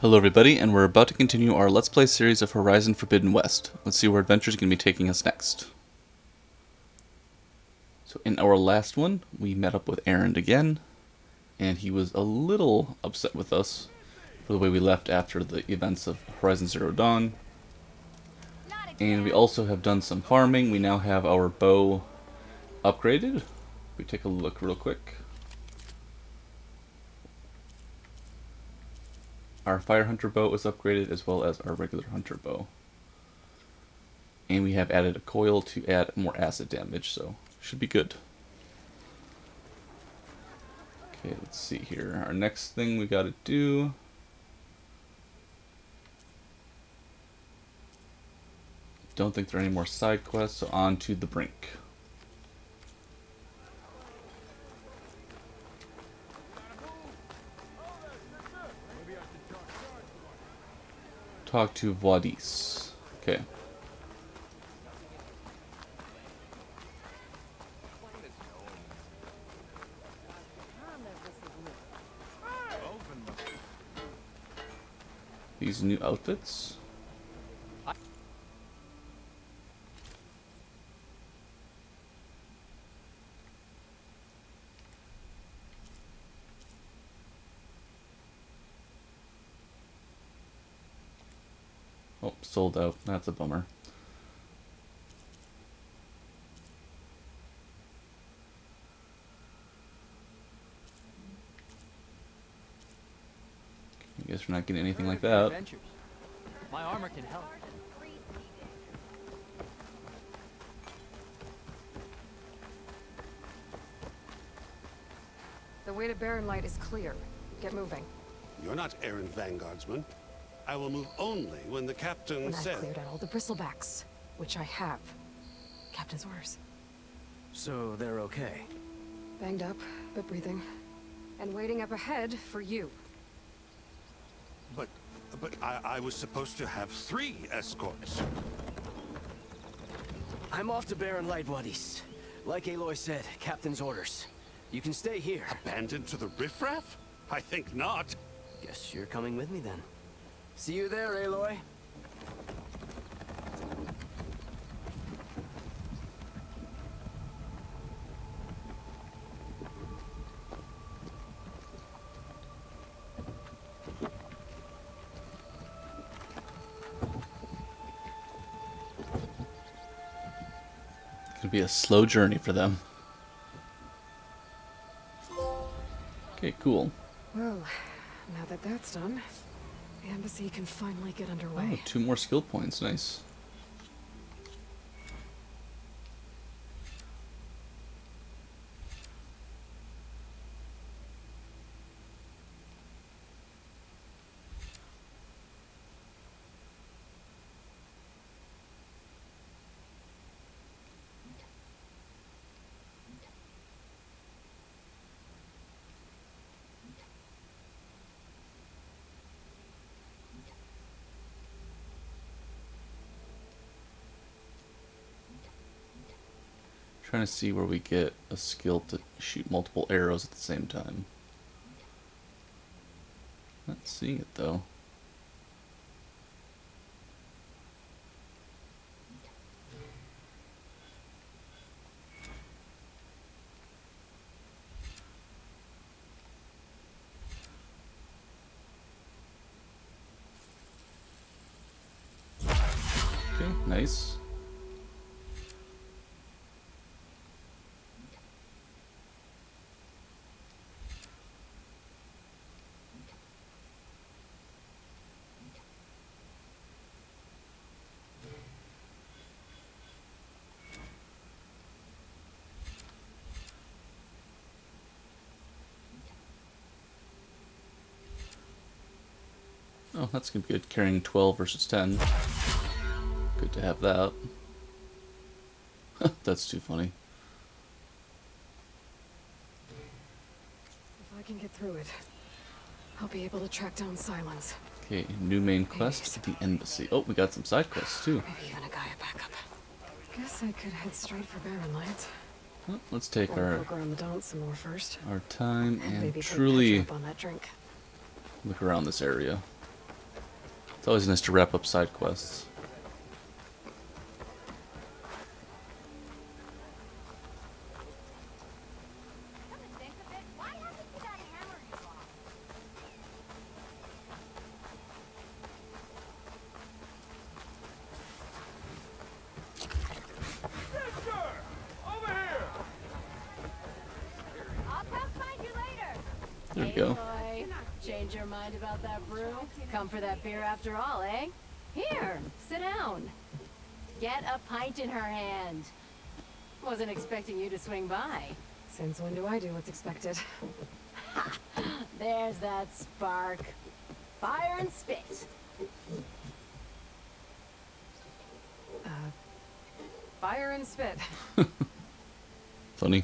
Hello everybody, and we're about to continue our Let's Play series of Horizon Forbidden West. Let's see where adventure's going to be taking us next. So in our last one, we met up with Aaron again, and he was a little upset with us for the way we left after the events of Horizon Zero Dawn. And we also have done some farming. We now have our bow upgraded. We take a look real quick. Our Fire Hunter bow is upgraded, as well as our regular Hunter bow. And we have added a coil to add more acid damage, so should be good. Okay, let's see here. Our next thing we gotta do... Don't think there are any more side quests, so on to the brink. Talk to Vadis. Okay. These new outfits. Oh, sold out. That's a bummer. I guess we're not getting anything like that. My armor can help. The way to Barren Light is clear. Get moving. You're not errant vanguardsman. I will move only when the captain When I've says. cleared out all the bristlebacks, which I have. Captain's orders. So they're okay. Banged up, but breathing. And waiting up ahead for you. But I was supposed to have 3 escorts. I'm off to Barren Light, buddies. Like Aloy said, Captain's orders. You can stay here. Abandoned to the riffraff? I think not. Guess you're coming with me then. See you there, Aloy. It's gonna be a slow journey for them. Okay, cool. Well, now that that's done, the embassy can finally get Oh, underway. 2 more skill points. Nice. Trying to see where we get a skill to shoot multiple arrows at the same time. Not seeing it though. Okay, nice. Oh, that's gonna be good. Carrying 12 versus 10. Good to have that. That's too funny. If I can get through it, I'll be able to track down Silence. Okay, new main quest at the embassy. Oh, we got some side quests too. Maybe even a Gaia backup. Guess I could head straight for Barren Light. Well, let's take Or poke around the dance some more first. our time And and maybe take truly Petra up on that drink. look around this area. It's always nice to wrap up side quests. There we go. Aloy, change your mind about that brew? Come for that beer after all, eh? Here, sit down. Get a pint in her hand. Wasn't expecting you to swing by. Since when do I do what's expected? There's that spark. Fire and spit. Fire and spit. Funny.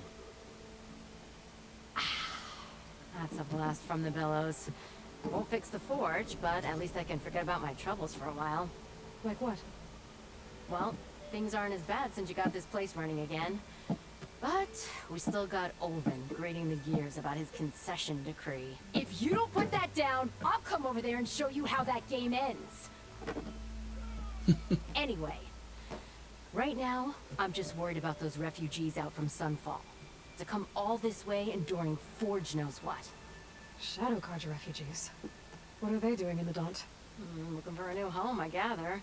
That's a blast from the bellows. Won't fix the forge, but at least I can forget about my troubles for a while. Like what? Well, things aren't as bad since you got this place running again. But we still got Olvin grating the gears about his concession decree. If you don't put that down, I'll come over there and show you how that game ends. Anyway, right now, I'm just worried about those refugees out from Sunfall. To come all this way enduring Forge knows what. Shadow Carja refugees. What are they doing in the Daunt? Looking for a new home, I gather.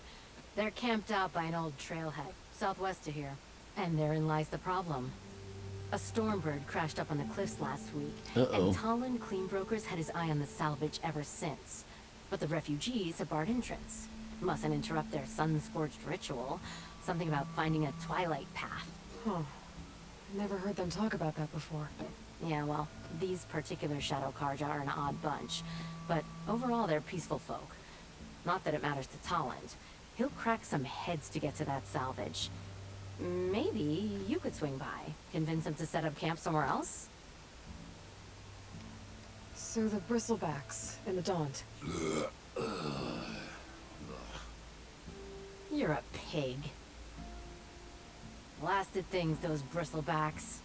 They're camped out by an old trailhead, southwest of here. And therein lies the problem. A stormbird crashed up on the cliffs last week, and Talon Cleanbrokers had his eye on the salvage ever since. But the refugees have barred entrance. Mustn't interrupt their sun-scorched ritual. Something about finding a twilight path. Huh. Never heard them talk about that before. Yeah, well, these particular Shadow Carja are an odd bunch. But overall, they're peaceful folk. Not that it matters to Talon. He'll crack some heads to get to that salvage. Maybe you could swing by. Convince him to set up camp somewhere else? So the bristlebacks in the Daunt. You're a pig. Blasted things, those bristlebacks.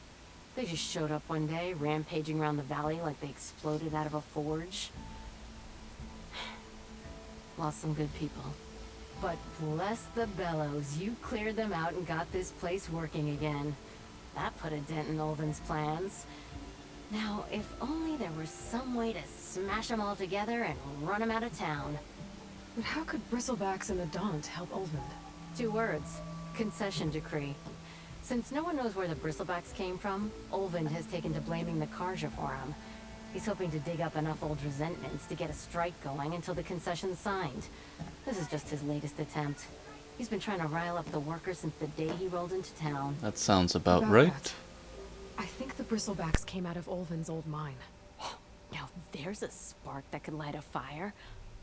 They just showed up one day, rampaging around the valley like they exploded out of a forge. Lost some good people. But bless the bellows, you cleared them out and got this place working again. That put a dent in Olvin's plans. Now, if only there were some way to smash them all together and run them out of town. But how could bristlebacks in the Daunt help Olvind? 2 words. Concession decree. Since no one knows where the bristlebacks came from, Olvind has taken to blaming the Carja for them. He's hoping to dig up enough old resentments to get a strike going until the concession's signed. This is just his latest attempt. He's been trying to rile up the workers since the day he rolled into town. That sounds about right. That. I think the bristlebacks came out of Olvin's old mine. Now there's a spark that could light a fire.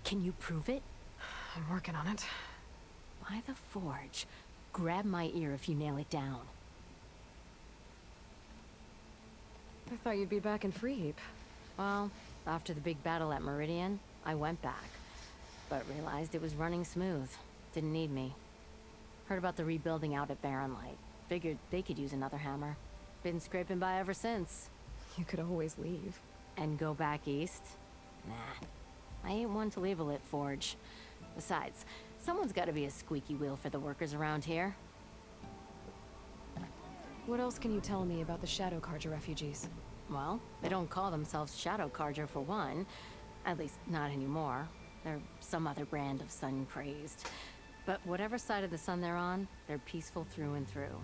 Can you prove it? I'm working on it. By the forge. Grab my ear if you nail it down. I thought you'd be back in Freeheap. Well, after the big battle at Meridian, I went back. But realized it was running smooth. Didn't need me. Heard about the rebuilding out at Barren Light. Figured they could use another hammer. Been scraping by ever since. You could always leave. And go back east? Nah. I ain't one to leave a lit forge. Besides, someone's gotta be a squeaky wheel for the workers around here. What else can you tell me about the Shadow Carja refugees? Well, they don't call themselves Shadow Carja for one. At least, not anymore. They're some other brand of sun-crazed. But whatever side of the sun they're on, they're peaceful through and through.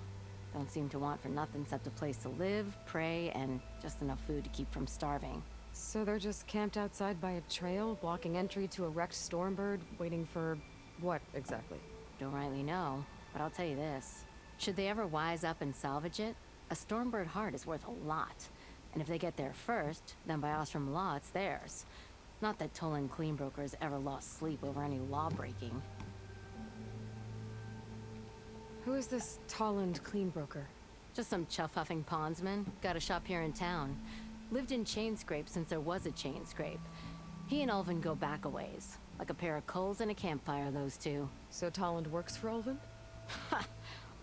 Don't seem to want for nothing except a place to live, pray, and just enough food to keep from starving. So they're just camped outside by a trail, blocking entry to a wrecked stormbird, waiting for what exactly? Don't rightly know, but I'll tell you this. Should they ever wise up and salvage it, a stormbird heart is worth a lot. And if they get there first, then by Ostrom law, it's theirs. Not that Tolan Cleanbrokers ever lost sleep over any law-breaking. Who is this Tolland Cleanbroker? Just some chuff-huffing pondsman. Got a shop here in town. Lived in Chainscrape since there was a Chainscrape. He and Ulvin go back a ways. Like a pair of coals and a campfire, those two. So Tolland works for Ulvin? Ha!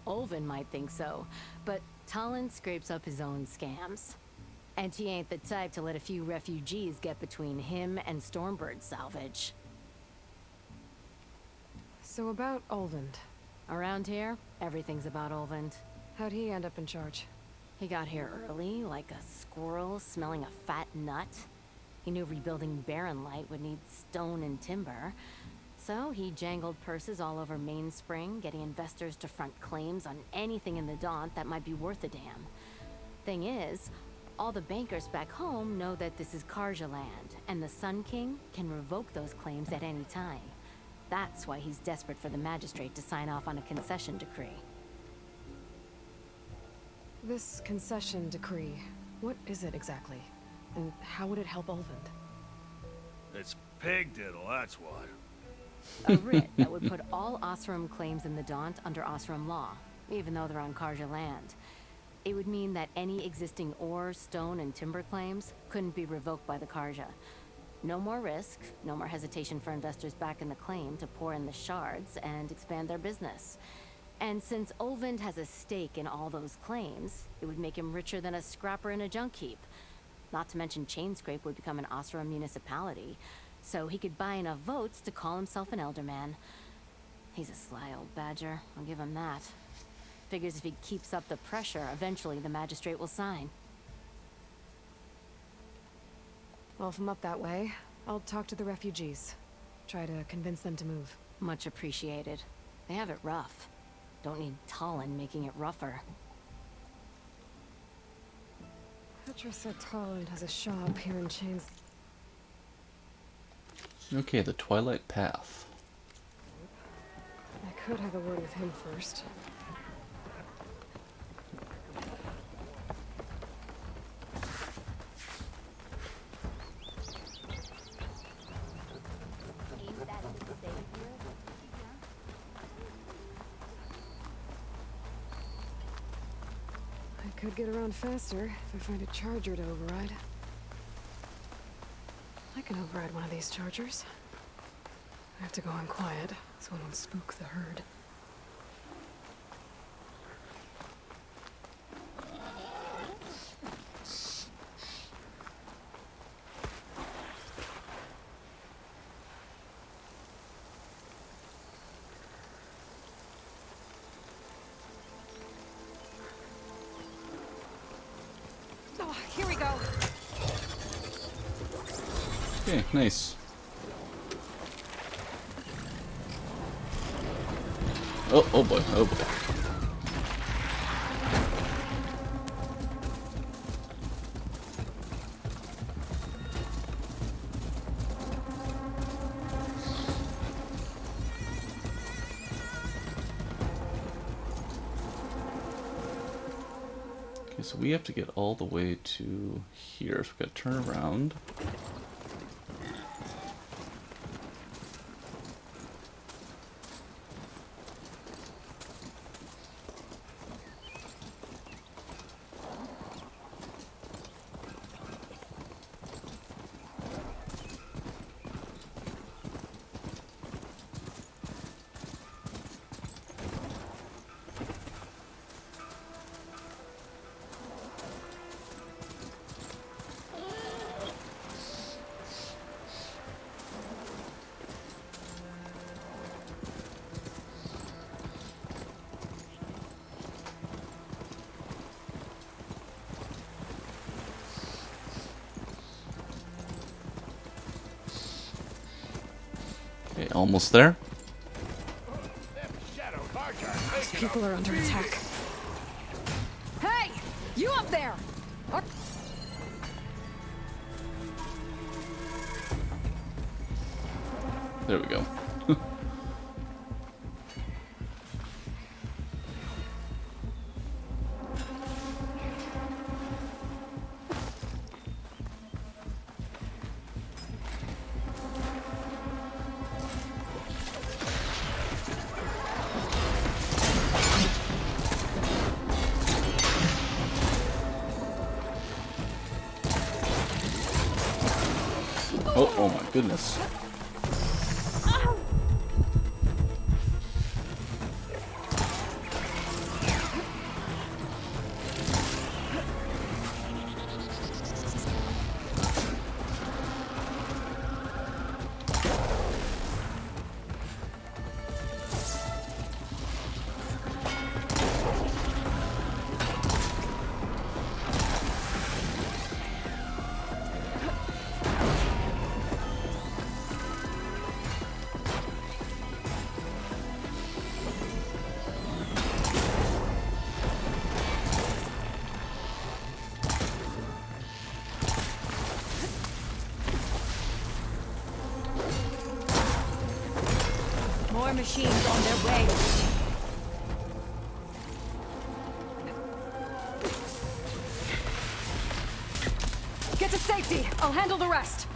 Ulvin might think so, but Talon scrapes up his own scams. And he ain't the type to let a few refugees get between him and Stormbird salvage. So about Olvend. Around here, everything's about Olvend. How'd he end up in charge? He got here early, like a squirrel smelling a fat nut. He knew rebuilding Barren Light would need stone and timber. So he jangled purses all over Mainspring, getting investors to front claims on anything in the Daunt that might be worth a damn. Thing is, all the bankers back home know that this is Karja land, and the Sun King can revoke those claims at any time. That's why he's desperate for the magistrate to sign off on a concession decree. This concession decree, what is it exactly? And how would it help Olvend? It's pig diddle, that's what. A writ that would put all Osram claims in the Daunt under Osram law, even though they're on Karja land. It would mean that any existing ore, stone, and timber claims couldn't be revoked by the Karja. No more risk, no more hesitation for investors back in the claim to pour in the shards and expand their business. And since Olvend has a stake in all those claims, it would make him richer than a scrapper in a junk heap. Not to mention Chainscrape would become an Osram municipality, so he could buy enough votes to call himself an elderman. He's a sly old badger, I'll give him that. Figures if he keeps up the pressure, eventually the magistrate will sign. Well, if I'm up that way, I'll talk to the refugees. Try to convince them to move. Much appreciated. They have it rough. Don't need Talon making it rougher. Petra said Talon has a shop here in Chains. Okay, the Twilight Path. I could have a word with him first. I could get around faster if I find a charger to override. I can override one of these chargers. I have to go in quiet, so I don't spook the herd. Oh, here we go. Okay, nice. Oh boy, oh boy. Okay, so we have to get all the way to here, so we gotta turn around. Okay, almost there. These people are under attack. Hey! You up there! There we go. Oh my goodness. Our machines on their way. Get to safety. I'll handle the rest.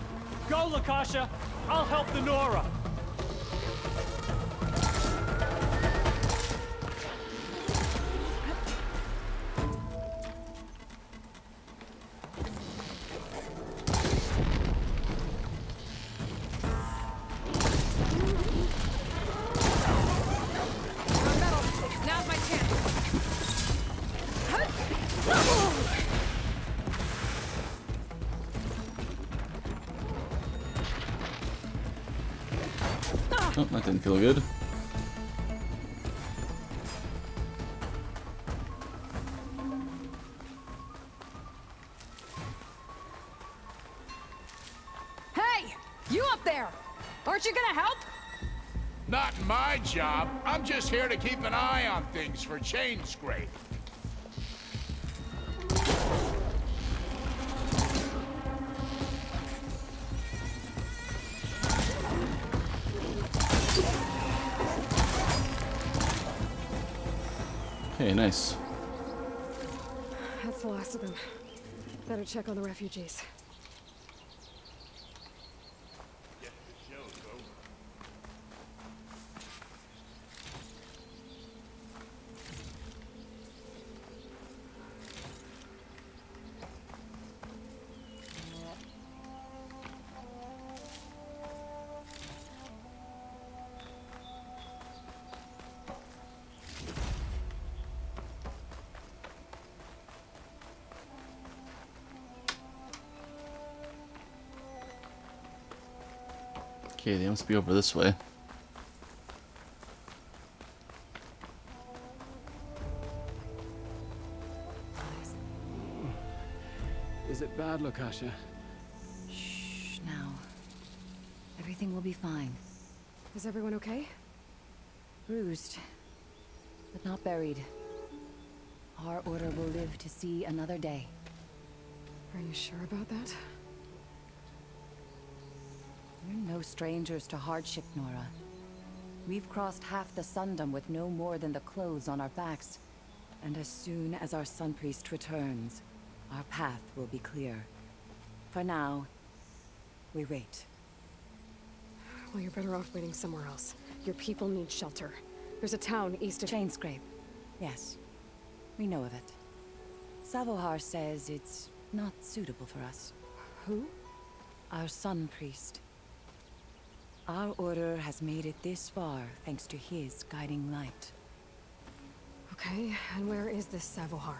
Go, Lakasha! I'll help the Nora! Now's my chance. Oh, that didn't feel good. Hey! You up there! Aren't you gonna help? Not my job. I'm just here to keep an eye on things for chain scrape. Okay, nice. That's the last of them. Better check on the refugees. Okay, they must be over this way. Is it bad, Lakasha? Shh, now. Everything will be fine. Is everyone okay? Bruised, but not buried. Our order will live to see another day. Are you sure about that? We're no strangers to hardship, Nora. We've crossed half the Sundom with no more than the clothes on our backs. And as soon as our Sun Priest returns, our path will be clear. For now, we wait. Well, you're better off waiting somewhere else. Your people need shelter. There's a town east of... Chainscrape. Yes. We know of it. Savohar says it's not suitable for us. Who? Our Sun Priest. Our order has made it this far thanks to his guiding light. Okay, and where is this Savohar?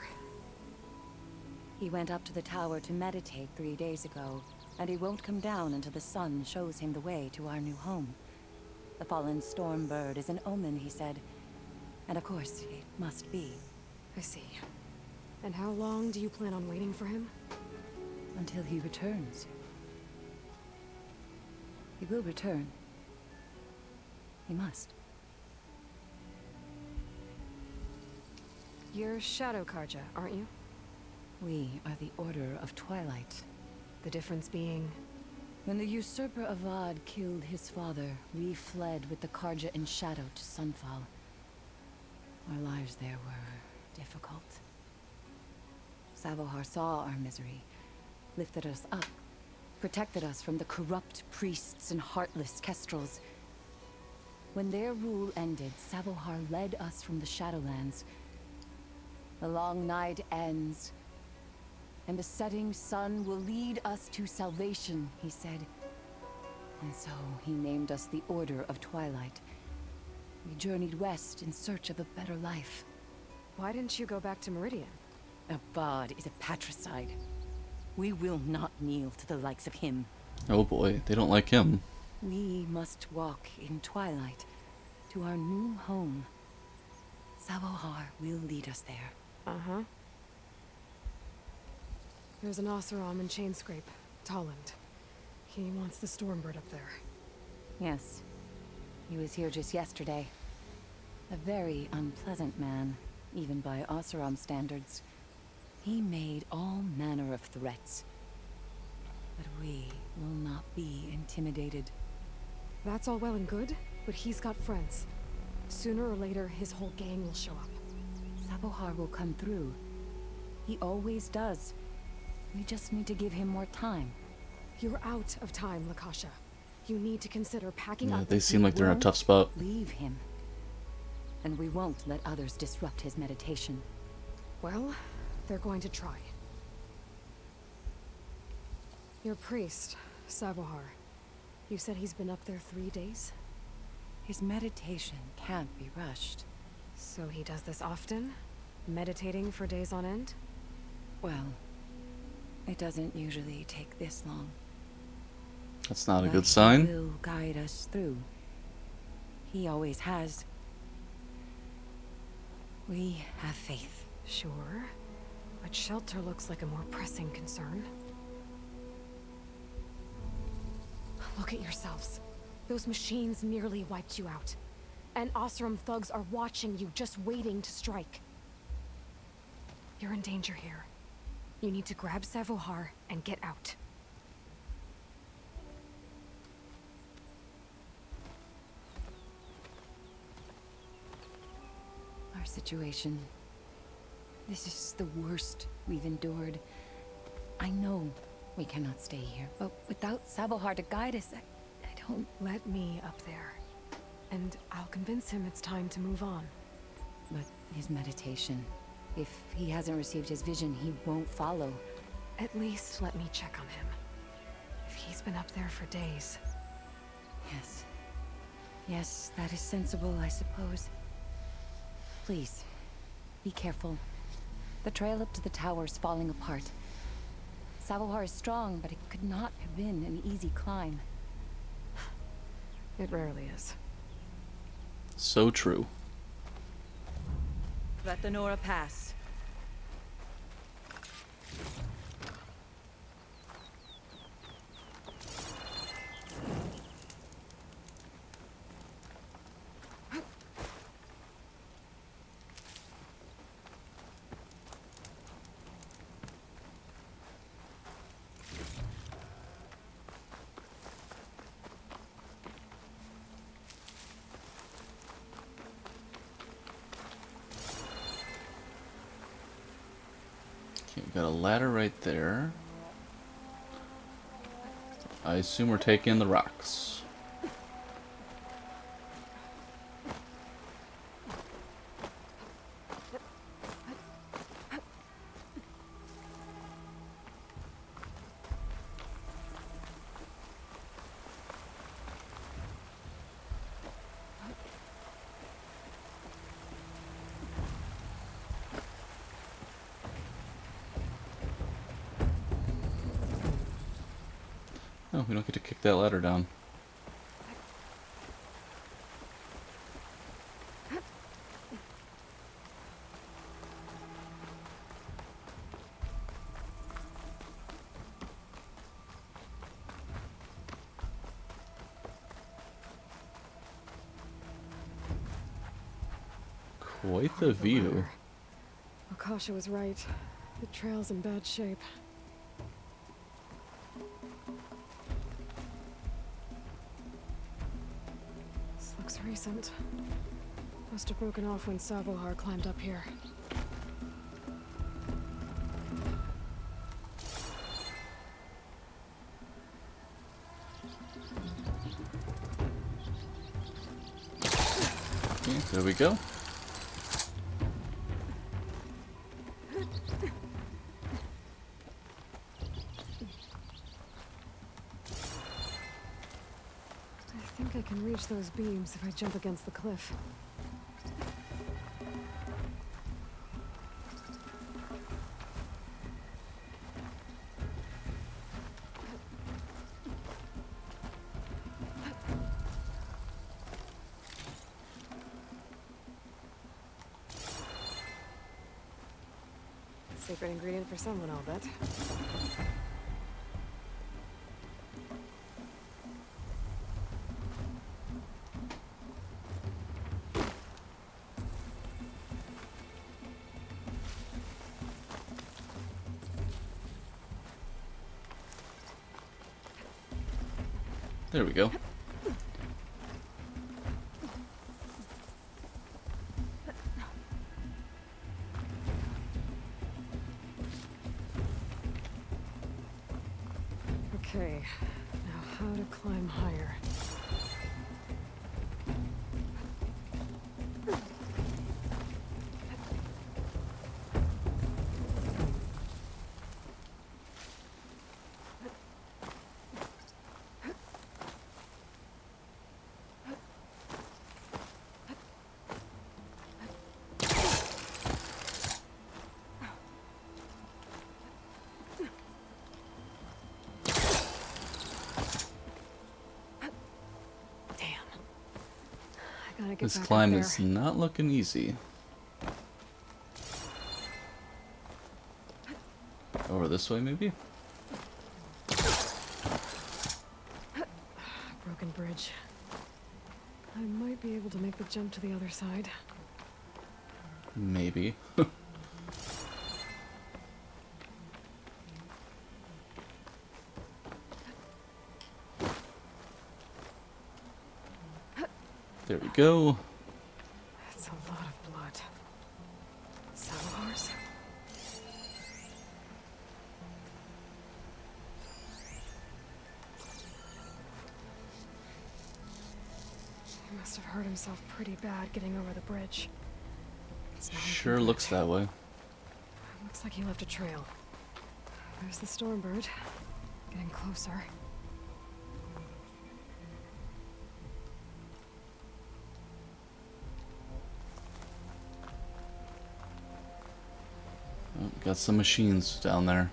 He went up to the tower to meditate 3 days ago, and he won't come down until the sun shows him the way to our new home. The fallen storm bird is an omen, he said. And of course, it must be. I see. And how long do you plan on waiting for him? Until he returns. He will return. He must. You're Shadow Karja, aren't you? We are the Order of Twilight. The difference being... When the usurper Avad killed his father, we fled with the Karja in shadow to Sunfall. Our lives there were difficult. Savohar saw our misery, lifted us up, protected us from the corrupt priests and heartless kestrels. When their rule ended, Savohar led us from the Shadowlands. The long night ends, and the setting sun will lead us to salvation, he said. And so he named us the Order of Twilight. We journeyed west in search of a better life. Why didn't you go back to Meridian? Avad is a patricide. We will not kneel to the likes of him. Oh boy, they don't like him. We must walk in twilight to our new home. Savohar will lead us there. Uh-huh. There's an Oseram in Chainscrape, Tolland. He wants the Stormbird up there. Yes. He was here just yesterday. A very unpleasant man, even by Oseram standards. He made all manner of threats. But we will not be intimidated. That's all well and good, but he's got friends. Sooner or later, his whole gang will show up. Savohar will come through. He always does. We just need to give him more time. You're out of time, Lakasha. You need to consider packing Yeah, up. they seem like they're in a tough spot. Leave him. And we won't let others disrupt his meditation. Well, they're going to try. Your priest, Savohar. You said he's been up there 3 days? His meditation can't be rushed. So he does this often? Meditating for days on end? Well, it doesn't usually take this long. That's not a But good he sign. will guide us through. He always has. We have faith. Sure. But shelter looks like a more pressing concern. Look at yourselves. Those machines nearly wiped you out. And Osram thugs are watching you, just waiting to strike. You're in danger here. You need to grab Savohar and get out. Our situation. This is the worst we've endured. I know we cannot stay here, but without Savohar to guide us, I don't... Let me up there. And I'll convince him it's time to move on. But his meditation... If he hasn't received his vision, he won't follow. At least let me check on him. If he's been up there for days. Yes. Yes, that is sensible, I suppose. Please, be careful. The trail up to the tower is falling apart. Savohar is strong, but it could not have been an easy climb. It rarely is. So true. Let the Nora pass. Okay, we got a ladder right there. I assume we're taking the rocks. Oh, we don't get to kick that ladder down. Quite the view. Akasha was right. The trail's in bad shape. This looks recent. Must have broken off when Savohar climbed up here. Okay, there we go. I think I can reach those beams if I jump against the cliff. Secret ingredient for someone, I'll bet. There we go. how to climb higher. This climb is not looking easy. Over this way, maybe? Broken bridge. I might be able to make the jump to the other side. Maybe. There we go. That's a lot of blood. Samoars? He must have hurt himself pretty bad getting over the bridge. It's not Sure looks that way. Looks like he left a trail. There's the Stormbird. Getting closer. Oh, got some machines down there.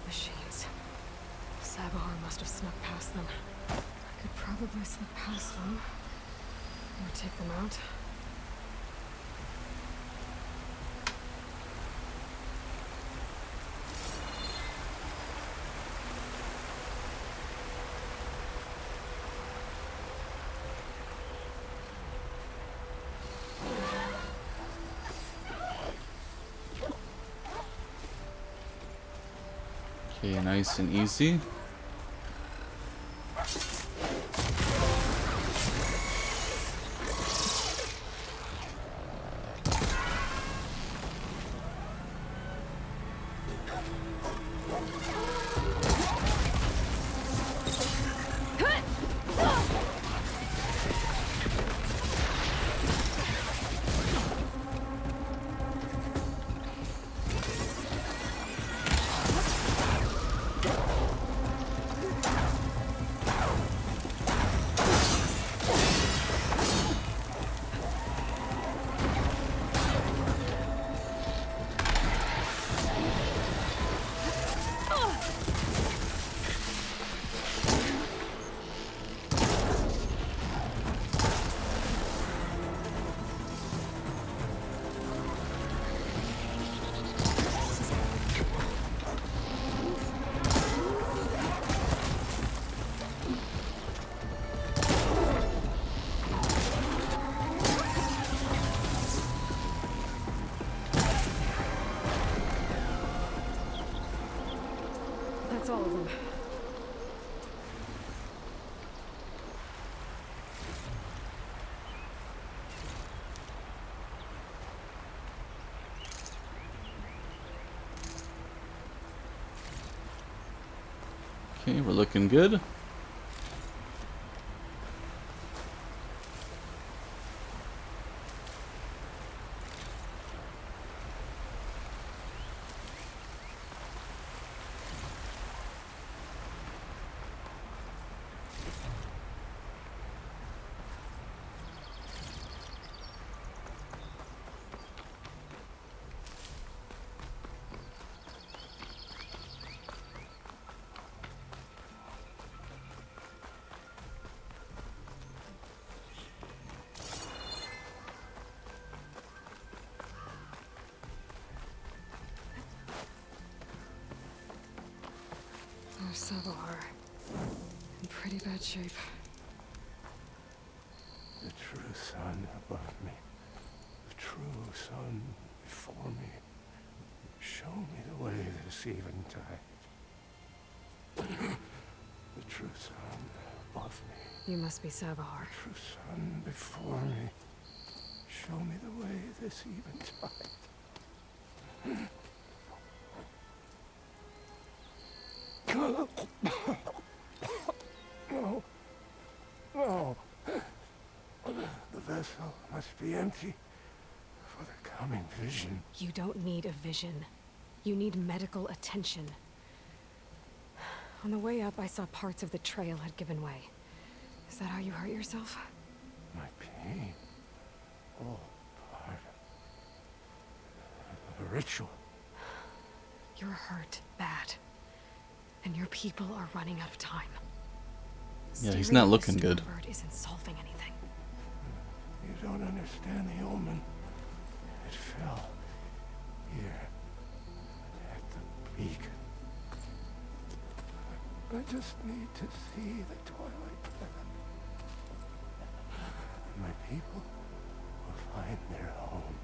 Machines. Sabahar must have snuck past them. I could probably slip past them. Or take them out. Okay, nice and easy. That's all of them. Okay, we're looking good. Oh, Sabohar. In pretty bad shape. The true sun above me, the true sun before me. Show me the way this eventide. The true sun above me. You must be Savahar. The true sun before me. Show me the way this eventide. No. No. The vessel must be empty for the coming vision. You don't need a vision. You need medical attention. On the way up, I saw parts of the trail had given way. Is that how you hurt yourself? My pain. All part of the ritual. You're hurt bad. And your people are running out of time. Yeah, he's Steering not the looking good. Stormbird isn't solving anything. You don't understand the omen. It fell here at the beacon. I just need to see the twilight path. And my people will find their home.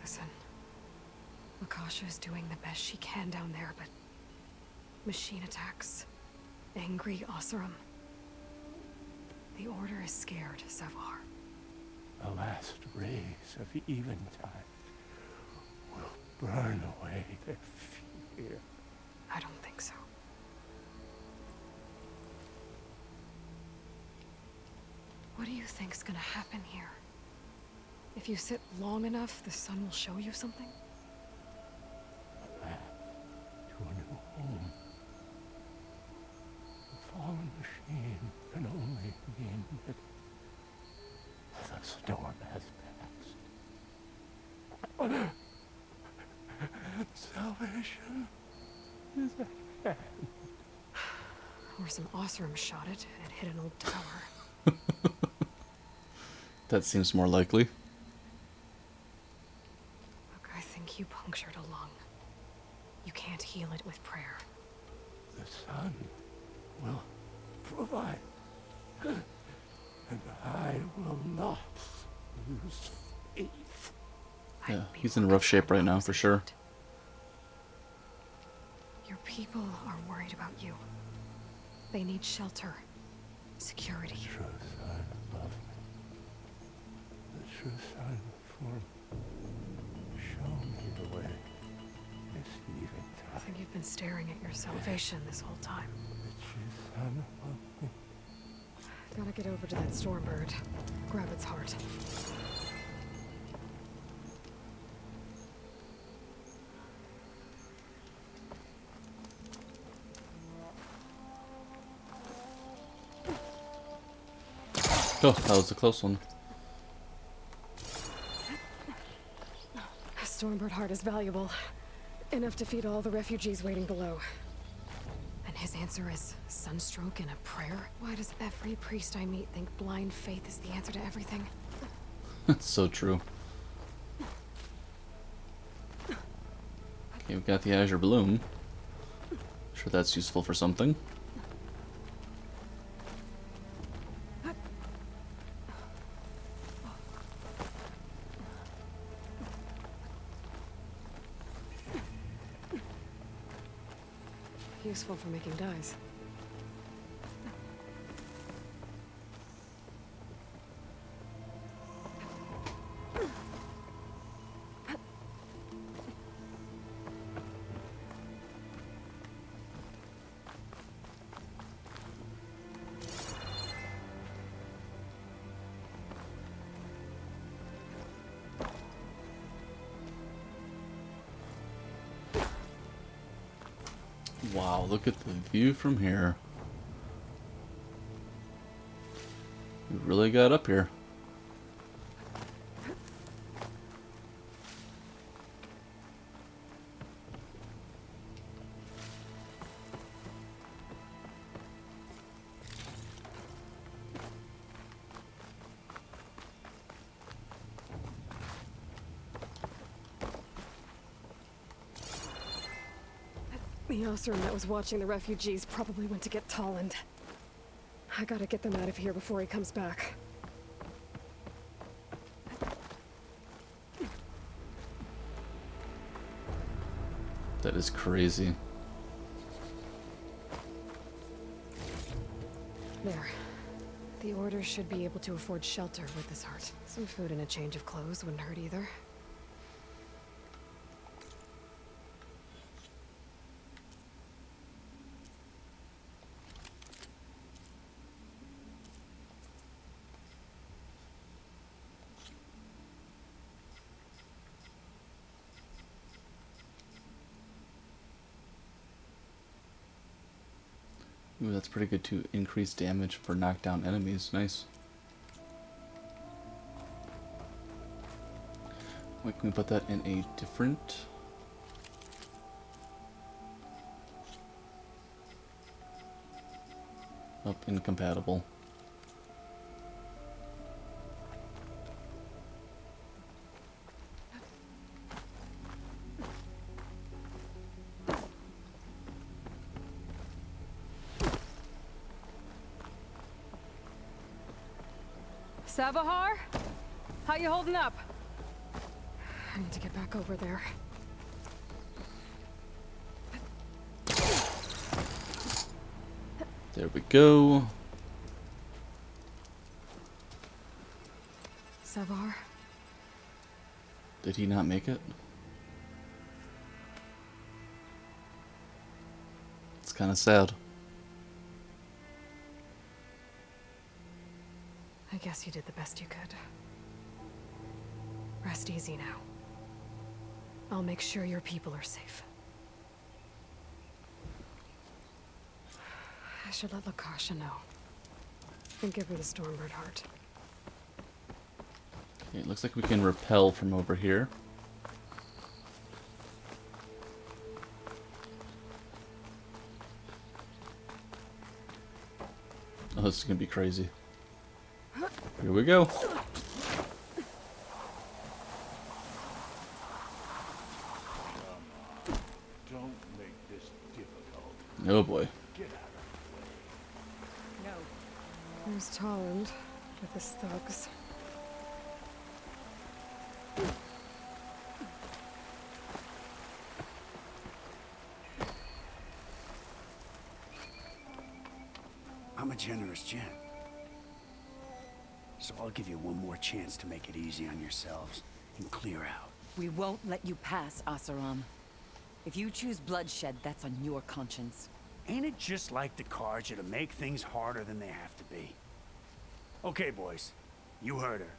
Listen, Lakasha is doing the best she can down there, but machine attacks, angry Oseram. The Order is scared, Savahar. The last rays of eventide will burn away their fear. I don't think so. What do you think's gonna happen here? If you sit long enough, the sun will show you something? A path to a new home. The fallen machine can only mean that the storm has passed. Salvation is at hand. Or some Oseram shot it and it hit an old tower. That seems more likely. Look, I think you punctured a lung. You can't heal it with prayer. The sun will provide. And I will not lose faith. Yeah, he's in rough shape right now, for sure. Your people are worried about you. They need shelter, security. The true sun above me. The true sun before me. Show me the way. This eventide. I think you've been staring at your salvation this whole time. The true sun above me. Gotta get over to that Stormbird. Grab its heart. Oh, that was a close one. A Stormbird heart is valuable. Enough to feed all the refugees waiting below. And his answer is sunstroke and a prayer? Why does every priest I meet think blind faith is the answer to everything? That's so true. Okay, we've got the Azure Bloom. Sure that's useful for something. Useful for making dyes. Wow, look at the view from here. We really got up here. The Osram that was watching the refugees probably went to get Tolland. I gotta get them out of here before he comes back. That is crazy. There. The Order should be able to afford shelter with this heart. Some food and a change of clothes wouldn't hurt either. Ooh, that's pretty good to increase damage for knockdown enemies. Nice. Wait, can we put that in a different? Oh, incompatible. Savahar? How you holding up? I need to get back over there. There we go. Savahar? Did he not make it? It's kind of sad. I guess you did the best you could. Rest easy now. I'll make sure your people are safe. I should let Lakasha know. And give her the Stormbird heart. Okay, it looks like we can repel from over here. Oh, this is gonna be crazy. Here we go. Don't make this difficult. Oh boy. Get out of No. There's Tolland with his thugs. I'm a generous gent. So I'll give you one more chance to make it easy on yourselves and clear out. We won't let you pass, Asaram. If you choose bloodshed, that's on your conscience. Ain't it just like the Carja to make things harder than they have to be? Okay, boys. You heard her.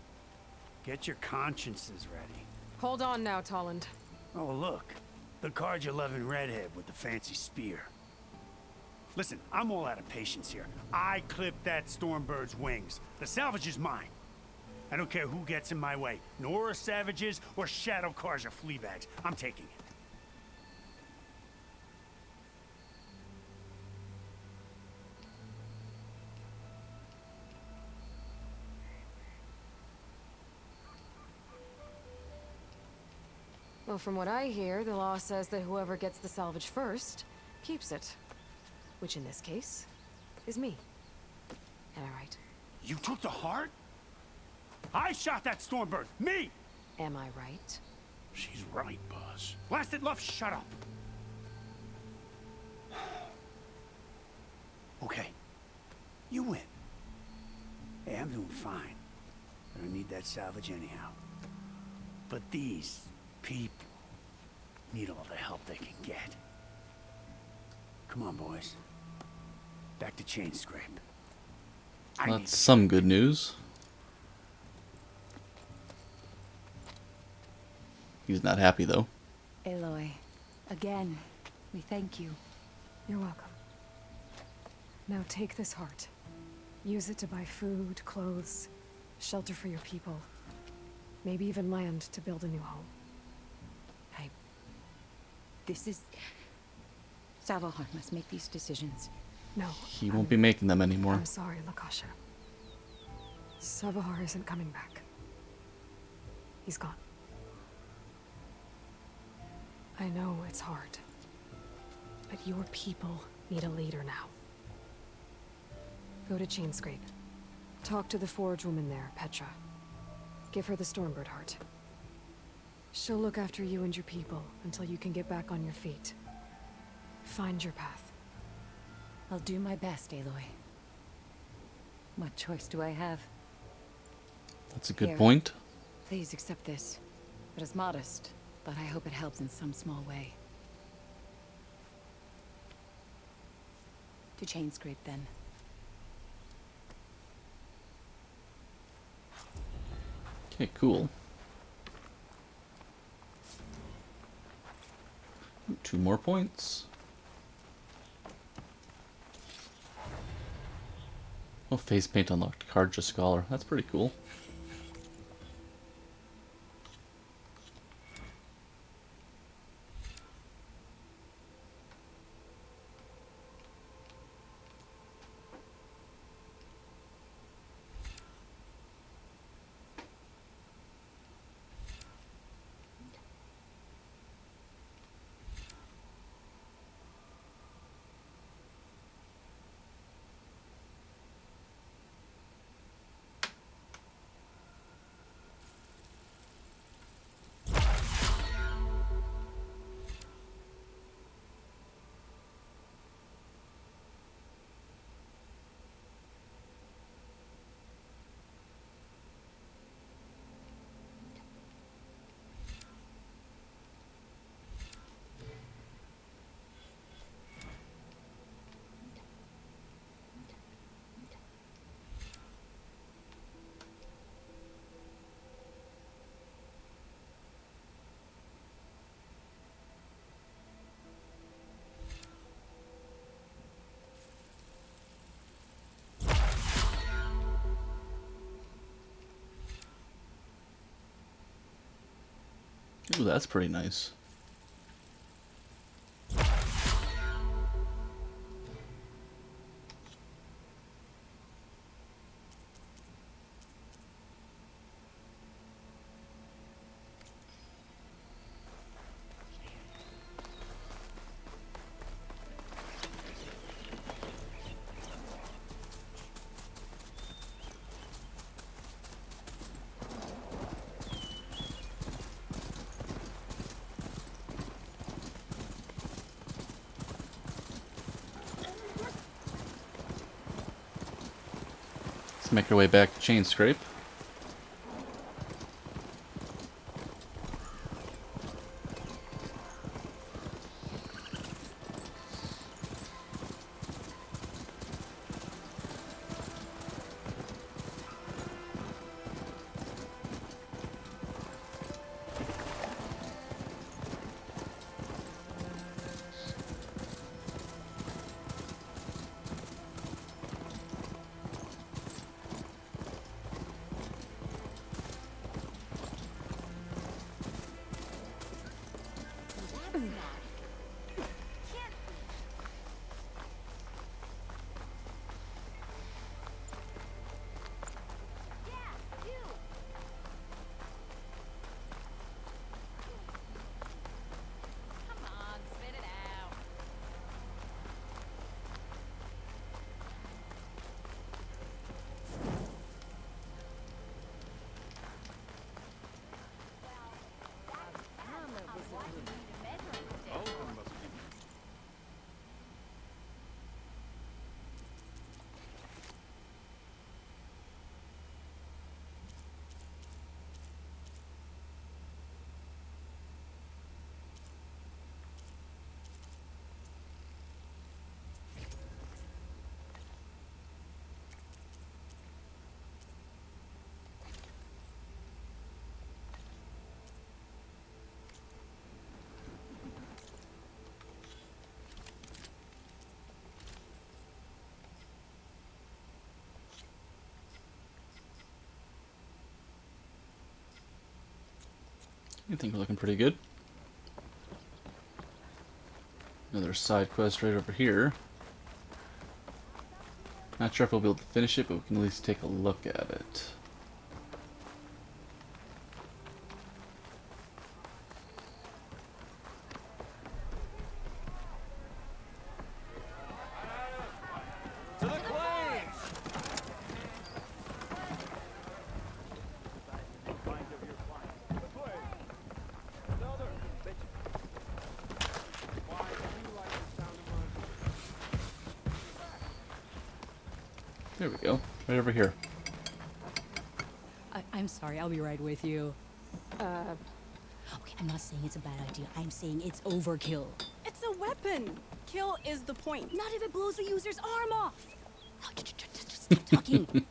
Get your consciences ready. Hold on now, Tolland. Oh, look. The Carja-loving redhead with the fancy spear. Listen, I'm all out of patience here. I clipped that Stormbird's wings. The salvage is mine. I don't care who gets in my way. Nora savages or Shadow Carja fleabags. I'm taking it. Well, from what I hear, the law says that whoever gets the salvage first keeps it. Which in this case is me. Am I right? You took the heart? I shot that Stormbird! Me! Am I right? She's right, boss. Blasted love, shut up! Okay. You win. Hey, I'm doing fine. I don't need that salvage anyhow. But these people need all the help they can get. Come on, boys. Back to chain scrape. That's some good news. He's not happy though. Aloy, again, we thank you. You're welcome. Now take this heart. Use it to buy food, clothes, shelter for your people. Maybe even land to build a new home. This is... Savahar must make these decisions. No. He won't be making them anymore. I'm sorry, Lakasha. Savahar isn't coming back. He's gone. I know it's hard. But your people need a leader now. Go to Chainscrape. Talk to the forge woman there, Petra. Give her the Stormbird heart. She'll look after you and your people until you can get back on your feet. Find your path. I'll do my best, Aloy. What choice do I have? That's a good Here. point. Please accept this. It is modest, but I hope it helps in some small way. To Chainscrape, then. Okay, cool. Ooh, 2 more points. Oh, face paint unlocked. Cardja Scholar. That's pretty cool. Ooh, that's pretty nice. Let's make our way back to Chainscrape. I think we're looking pretty good. Another side quest right over here. Not sure if we'll be able to finish it, but we can at least take a look at it. There we go. Right over here. I'm sorry, I'll be right with you. Okay, I'm not saying it's a bad idea. I'm saying it's overkill. It's a weapon. Kill is the point. Not if it blows the user's arm off. Oh, just stop talking.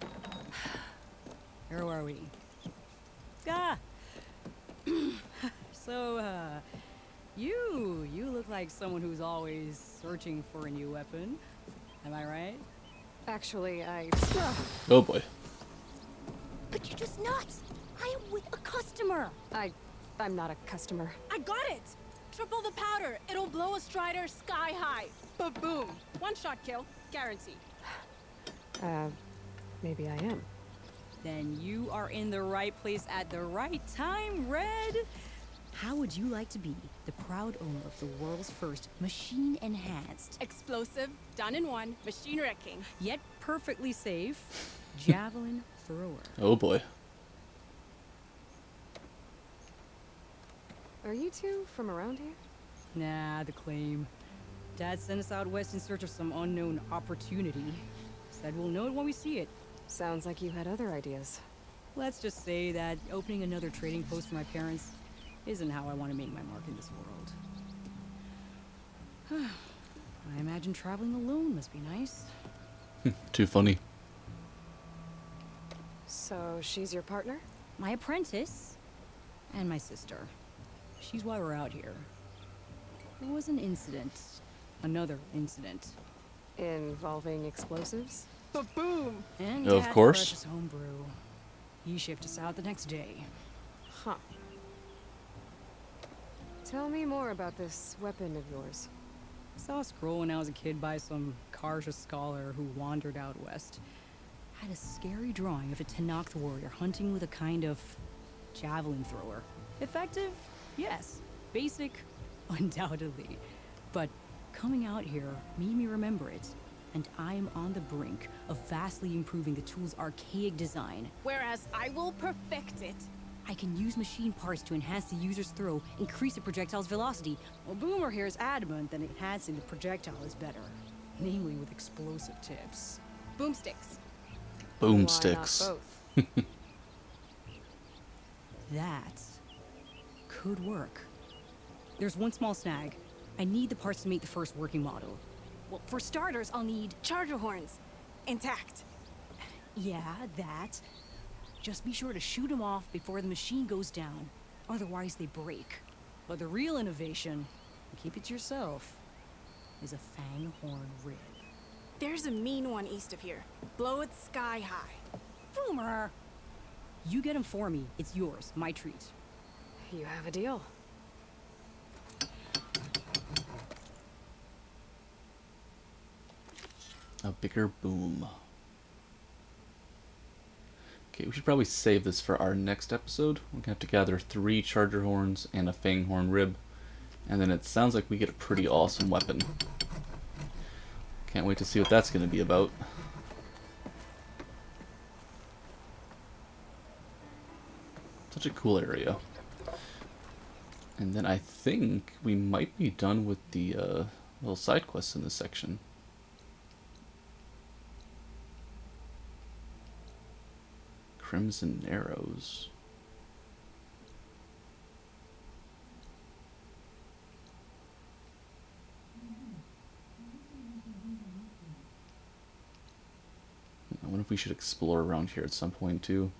Where are we? Ah! So, you look like someone who's always searching for a new weapon. Am I right? Actually, Oh boy. But you're just nuts. I am with a customer. I'm not a customer. I got it. Triple the powder. It'll blow a strider sky high. Ba-boom. One shot kill. Guaranteed. Maybe I am. Then you are in the right place at the right time, Red. How would you like to be the proud owner of the world's first machine-enhanced, Explosive, done in one, machine wrecking. yet perfectly safe, javelin thrower? Oh boy. Are you two from around here? Nah, the claim. Dad sent us out west in search of some unknown opportunity. Said we'll know it when we see it. Sounds like you had other ideas. Let's just say that opening another trading post for my parents isn't how I want to make my mark in this world. I imagine traveling alone must be nice. Too funny. So she's your partner? My apprentice and my sister. She's why we're out here. There was an incident. Another incident. Involving explosives? Ba-boom. And Of Dad course. brought us home brew. He shipped us out the next day. Huh. Tell me more about this weapon of yours. I saw a scroll when I was a kid by some Karja scholar who wandered out west. Had a scary drawing of a Tenakth warrior hunting with a kind of javelin thrower. Effective? Yes. Basic? Undoubtedly. But coming out here made me remember it. And I am on the brink of vastly improving the tool's archaic design. Whereas I will perfect it. I can use machine parts to enhance the user's throw, increase the projectile's velocity. Well, Boomer here is adamant that enhancing the projectile is better. Namely with explosive tips. Boomsticks. Boomsticks. Why not both? That could work. There's one small snag. I need the parts to make the first working model. Well, for starters, I'll need charger horns. Intact. Yeah, that. Just be sure to shoot them off before the machine goes down. Otherwise they break. But the real innovation, and keep it to yourself, is a fang horn rib. There's a mean one east of here. Blow it sky high. Boomer! You get him for me. It's yours. My treat. You have a deal. A bigger boom. Okay, we should probably save this for our next episode. We're gonna have to gather 3 charger horns and a fang horn rib. And then it sounds like we get a pretty awesome weapon. Can't wait to see what that's gonna be about. Such a cool area. And then I think we might be done with the little side quests in this section. Crimson Arrows. I wonder if we should explore around here at some point too.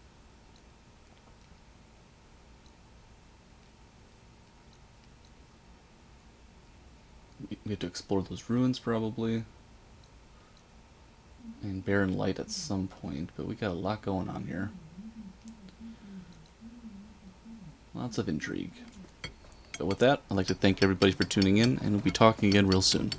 We have to explore those ruins probably. And Barren Light at some point, but we got a lot going on here. Lots of intrigue. But with that, I'd like to thank everybody for tuning in, and we'll be talking again real soon.